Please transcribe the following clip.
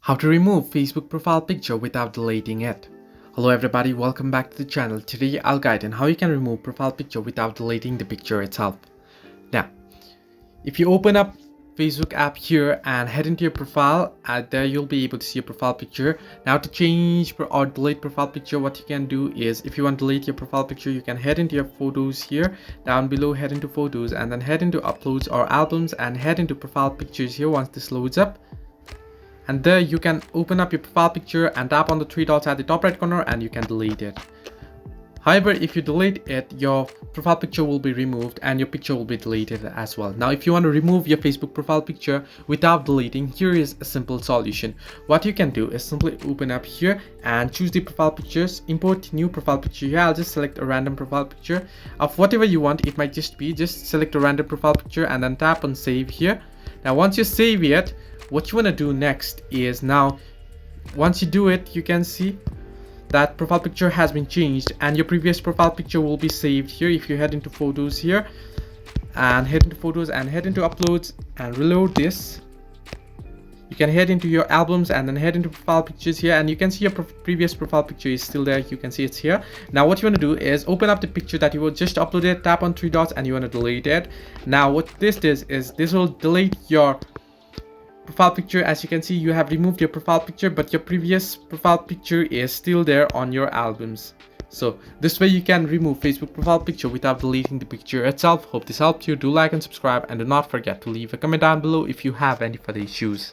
How to remove Facebook profile picture without deleting it. Hello everybody, welcome back to the channel. Today I'll guide on how you can remove profile picture without deleting the picture itself. Now, if you open up Facebook app here and head into your profile, there you'll be able to see your profile picture. Now to change or delete profile picture, what you can do is, if you want to delete your profile picture, you can head into your photos here, down below head into photos, and then head into uploads or albums and head into profile pictures here once this loads up. And there you can open up your profile picture and tap on the three dots at the top right corner and you can delete it. However, if you delete it, your profile picture will be removed and your picture will be deleted as well. Now, if you want to remove your Facebook profile picture without deleting, here is a simple solution. What you can do is simply open up here and choose the profile pictures, import new profile picture here. I'll just select a random profile picture of whatever you want. It might just select a random profile picture and then tap on save here. Now, once you save it, what you want to do next is, now once you do it, you can see that profile picture has been changed and your previous profile picture will be saved here. If you head into photos here and head into photos and head into uploads and reload this, you can head into your albums and then head into profile pictures here, and you can see your previous profile picture is still there. You can see it's here. Now what you want to do is open up the picture that you will just uploaded, tap on three dots and you want to delete it. Now what this does is this will delete your profile picture. As you can see, you have removed your profile picture, but your previous profile picture is still there on your albums. So this way you can remove Facebook profile picture without deleting the picture itself. Hope this helped you. Do like and subscribe, and do not forget to leave a comment down below if you have any further issues.